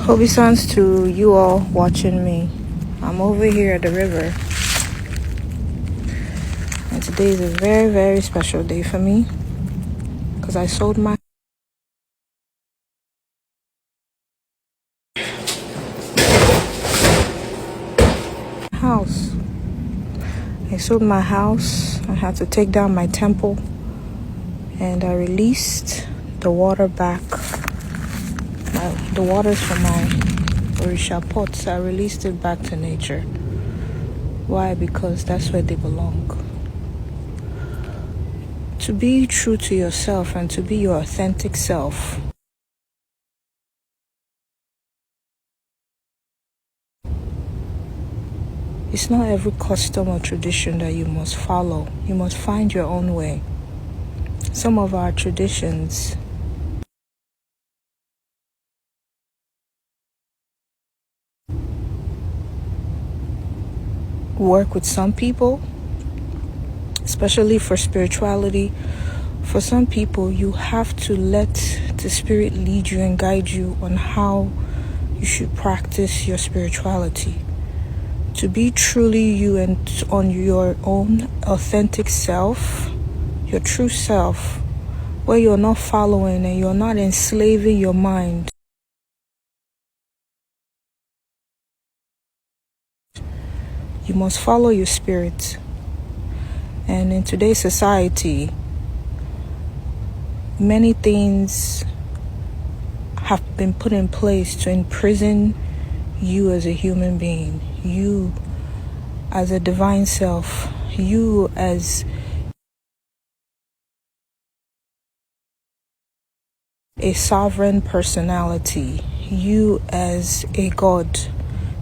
Obeisance to you all watching me. I'm over here at the river, and today is a very, very special day for me because I sold my house. I sold my house. I had to take down my temple, and I released the water back. The waters from my Orisha pots, I released it back to nature. Why? Because that's where they belong. To be true to yourself and to be your authentic self. It's not every custom or tradition that you must follow. You must find your own way. Some of our traditions work with some people, especially for spirituality. For some people, you have to let the spirit lead you and guide you on how you should practice your spirituality. To be truly you and on your own authentic self, your true self, where you're not following and you're not enslaving your mind. You must follow your spirit. And in today's society, many things have been put in place to imprison you as a human being, you as a divine self, you as a sovereign personality, you as a god,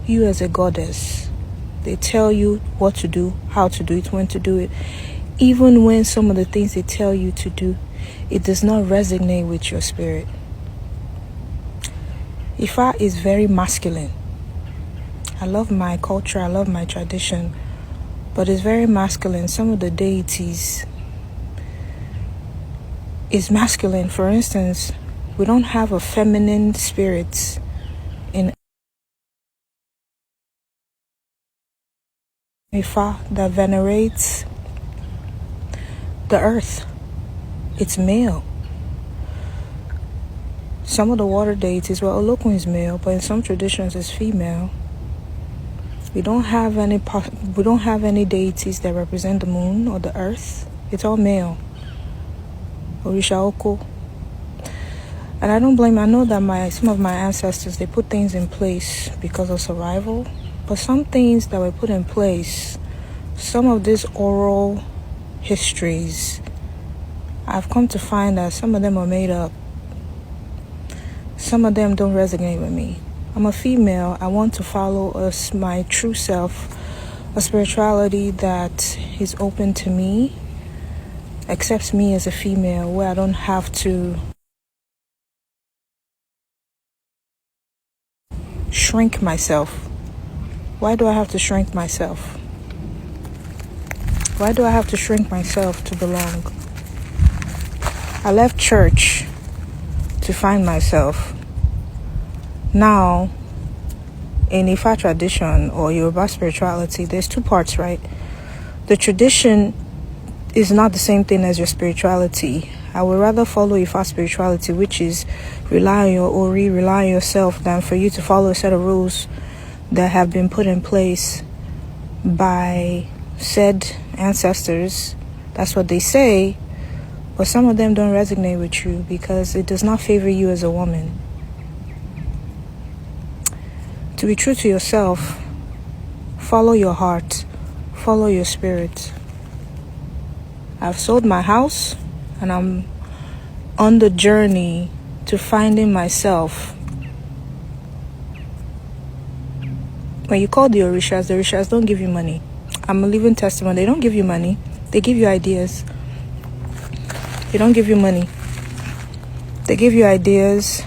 you as a goddess. They tell you what to do, how to do it, when to do it. Even when some of the things they tell you to do, it does not resonate with your spirit. Ifa is very masculine. I love my culture, I love my tradition, but it's very masculine. Some of the deities is masculine. For instance, we don't have a feminine spirit in Ifa that venerates the earth. It's male. Some of the water deities, well, Olokun is male, but in some traditions it's female. We don't have any deities that represent the moon or the earth. It's all male. Orisha Oko. And I don't blame. I know that some of my ancestors, they put things in place because of survival. But some things that were put in place, some of these oral histories, I've come to find that some of them are made up. Some of them don't resonate with me. I'm a female. I want to follow my true self, a spirituality that is open to me, accepts me as a female, where I don't have to shrink myself. Why do I have to shrink myself? Why do I have to shrink myself to belong? I left church to find myself. Now, in Ifa tradition or Yoruba spirituality, there's two parts, right? The tradition is not the same thing as your spirituality. I would rather follow Ifa spirituality, which is rely on your Ori, rely on yourself, than for you to follow a set of rules that have been put in place by said ancestors. That's what they say, but some of them don't resonate with you because it does not favor you as a woman. To be true to yourself, follow your heart, follow your spirit. I've sold my house and I'm on the journey to finding myself. When you call the Orishas don't give you money. I'm a living testament. They don't give you money. They give you ideas. They don't give you money. They give you ideas,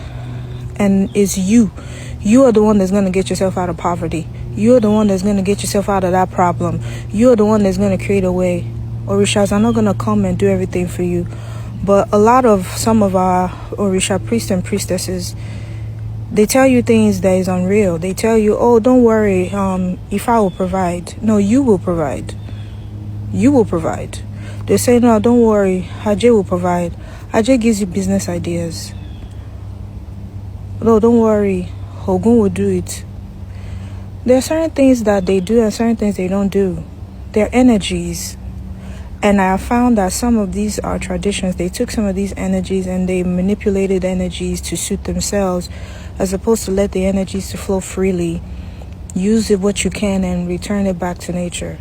and it's you. You are the one that's going to get yourself out of poverty. You're the one that's going to get yourself out of that problem. You're the one that's going to create a way. Orishas are not going to come and do everything for you. But some of our Orisha priests and priestesses, They tell you things that is unreal. They tell you, oh, don't worry, if I will provide. No, you will provide. You will provide. They say, no, don't worry, Ajay will provide. Ajay gives you business ideas. No, don't worry, Ogun will do it. There are certain things that they do and certain things they don't do. They're energies. And I have found that some of these are traditions. They took some of these energies and they manipulated energies to suit themselves, as opposed to let the energies to flow freely. Use it what you can and return it back to nature.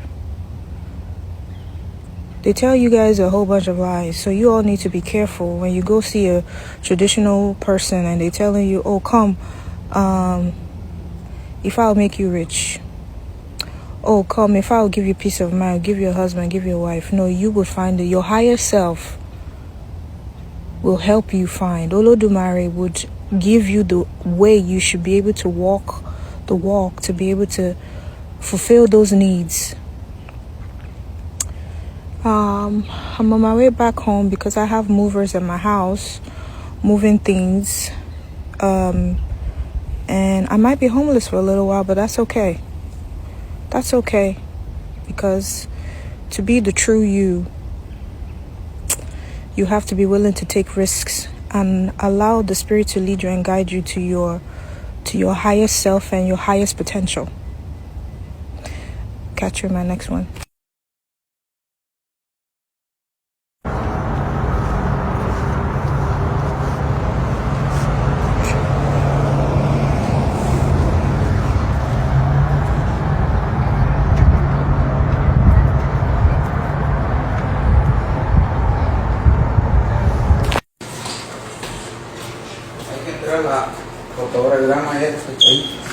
They tell you guys a whole bunch of lies, so you all need to be careful when you go see a traditional person and they're telling you, oh, come, if I'll make you rich. Oh, come, if I'll give you peace of mind, give you a husband, give you a wife. No, you will find it. Your higher self will help you find. Olodumare would give you the way you should be able to walk the walk, to be able to fulfill those needs. I'm on my way back home because I have movers at my house, moving things. And I might be homeless for a little while, but that's okay. That's okay, because to be the true you have to be willing to take risks and allow the spirit to lead you and guide you to your highest self and your highest potential. Catch you in my next one. La fotograma esta ahí.